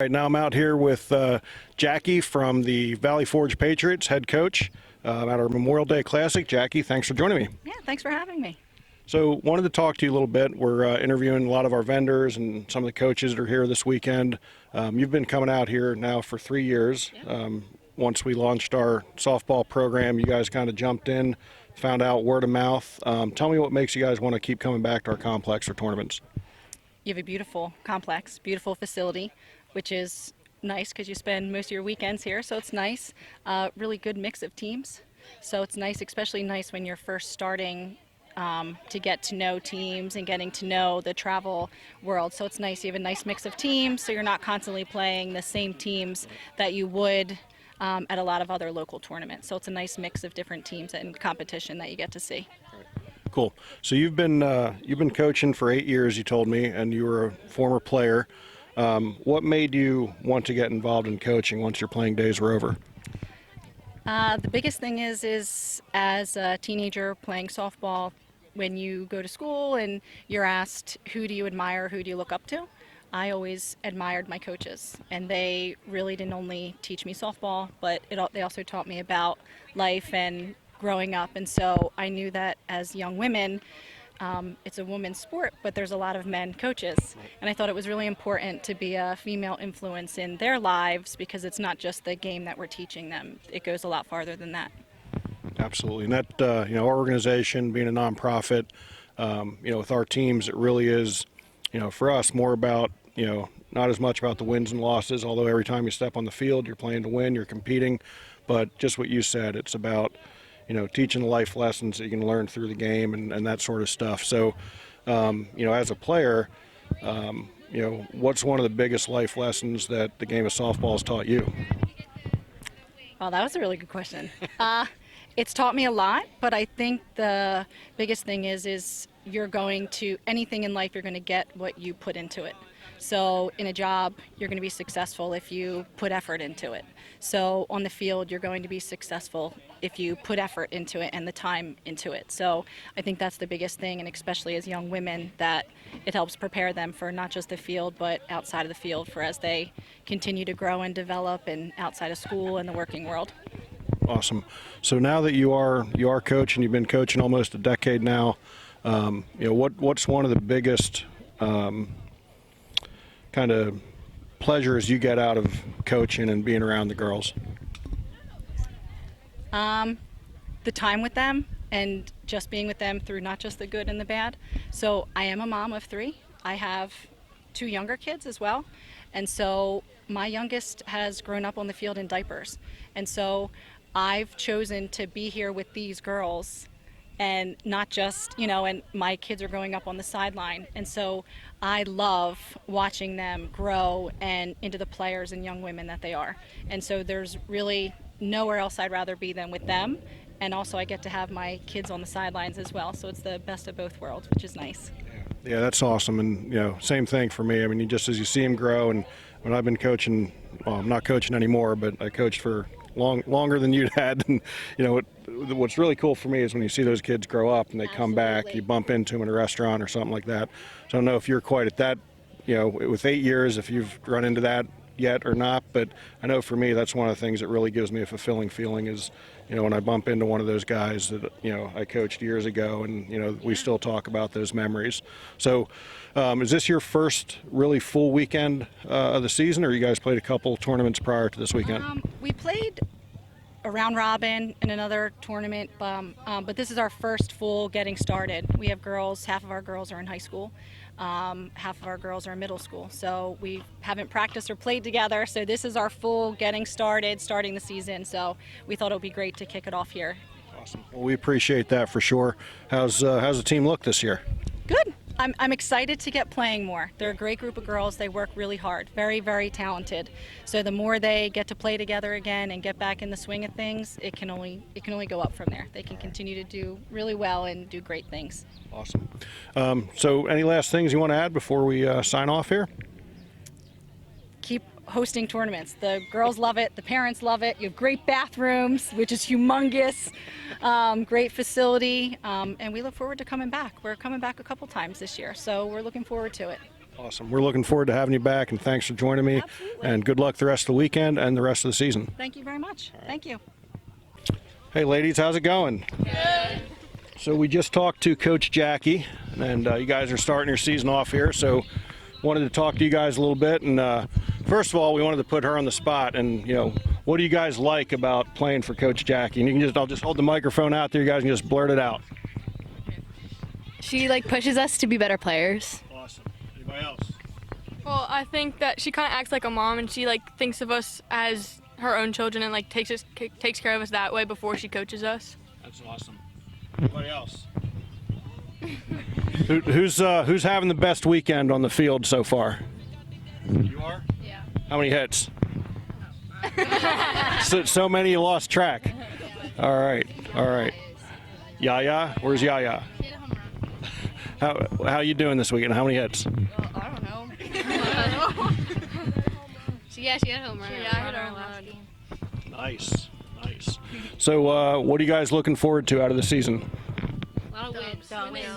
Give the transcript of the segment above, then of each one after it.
Right now I'm out here with Jackie from the Valley Forge Patriots, head coach at our Memorial Day Classic. Jackie, thanks for joining me. Yeah, thanks for having me. So wanted to talk to you a little bit. We're interviewing a lot of our vendors and some of the coaches that are here this weekend. You've been coming out here now for 3 years. Once we launched our softball program, you guys kind of jumped in, found out word of mouth. Tell me what makes you guys want to keep coming back to our complex for tournaments. You have a beautiful complex, beautiful facility, which is nice because you spend most of your weekends here, so it's nice. Really good mix of teams. So it's nice, especially nice when you're first starting to get to know teams and getting to know the travel world. So it's nice. You have a nice mix of teams, so you're not constantly playing the same teams that you would at a lot of other local tournaments. So it's a nice mix of different teams and competition that you get to see. Cool. So you've been coaching for 8 years, you told me, and you were a former player. What made you want to get involved in coaching once your playing days were over? The biggest thing is as a teenager playing softball, when you go to school and you're asked who do you admire, who do you look up to, I always admired my coaches, and they really didn't only teach me softball, but they also taught me about life and growing up. And so I knew that as young women, it's a women's sport, but there's a lot of men coaches. And I thought it was really important to be a female influence in their lives, because it's not just the game that we're teaching them. It goes a lot farther than that. Absolutely. And that, our organization being a nonprofit, with our teams, it really is, for us, more about, not as much about the wins and losses, although every time you step on the field, you're playing to win, you're competing. But just what you said, it's about teaching the life lessons that you can learn through the game and that sort of stuff. So, as a player, what's one of the biggest life lessons that the game of softball has taught you? Well, that was a really good question. It's taught me a lot, but I think the biggest thing is you're going to, anything in life, you're going to get what you put into it. So in a job, you're going to be successful if you put effort into it. So on the field, you're going to be successful if you put effort into it and the time into it. So I think that's the biggest thing, and especially as young women, that it helps prepare them for not just the field, but outside of the field, for as they continue to grow and develop and outside of school and the working world. Awesome. So now that you are coaching, you've been coaching almost a decade now, what's one of the biggest kind of pleasures you get out of coaching and being around the girls? The time with them and just being with them through not just the good and the bad. So I am a mom of 3. I have 2 younger kids as well. And so my youngest has grown up on the field in diapers. And so I've chosen to be here with these girls, and not just, and my kids are growing up on the sideline. And so I love watching them grow and into the players and young women that they are. And so there's really nowhere else I'd rather be than with them. And also I get to have my kids on the sidelines as well. So it's the best of both worlds, which is nice. Yeah, that's awesome. And, same thing for me. I mean, just as you see them grow, and when I've been coaching, well, I'm not coaching anymore, but I coached for longer than you'd had. And, what's really cool for me is when you see those kids grow up and they come back, you bump into them in a restaurant or something like that. So I don't know if you're quite at that, with 8 years, if you've run into that yet or not, but I know for me that's one of the things that really gives me a fulfilling feeling is, when I bump into one of those guys that, I coached years ago, and, we still talk about those memories. So is this your first really full weekend of the season, or you guys played a couple tournaments prior to this weekend? We played a round robin in another tournament, but this is our first full getting started. We have girls, half of our girls are in high school, half of our girls are in middle school, so we haven't practiced or played together, so this is our full getting started, starting the season, so we thought it would be great to kick it off here. Awesome. Well, we appreciate that for sure. How's the team look this year? Good. I'm excited to get playing more. They're a great group of girls. They work really hard. Very, very talented. So the more they get to play together again and get back in the swing of things, it can only go up from there. They can continue to do really well and do great things. Awesome. So any last things you want to add before we sign off here? Keep hosting tournaments. The girls love it. The parents love it. You have great bathrooms, which is humongous. Great facility. And we look forward to coming back. We're coming back a couple times this year, so we're looking forward to it. Awesome. We're looking forward to having you back, and thanks for joining me. Absolutely. And good luck the rest of the weekend and the rest of the season. Thank you very much. Thank you. Hey, ladies, how's it going? Good. So we just talked to Coach Jackie, and you guys are starting your season off here. So wanted to talk to you guys a little bit. And first of all, we wanted to put her on the spot. And what do you guys like about playing for Coach Jackie? And I'll just hold the microphone out there. You guys can just blurt it out. She pushes us to be better players. Awesome. Anybody else? Well, I think that she kind of acts like a mom, and she thinks of us as her own children, and takes care of us that way before she coaches us. That's awesome. Anybody else? Who's having the best weekend on the field so far? You are? Yeah. How many hits? so many you lost track. All right. Yaya, where's Yaya? How you doing this weekend? How many hits? I don't know. She had a home run. Yeah, I hit our last game. Nice. So what are you guys looking forward to out of the season? A lot of wins.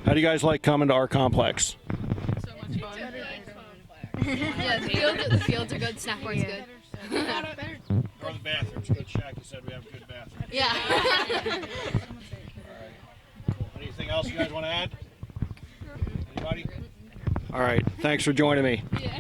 How do you guys like coming to our complex? So much fun. Yeah, the fields are good. Snack board's good. Or the bathrooms. Good Shaq, you said we have good bathrooms. Yeah. Cool. Anything else you guys want to add? Anybody? All right. Thanks for joining me. Yeah.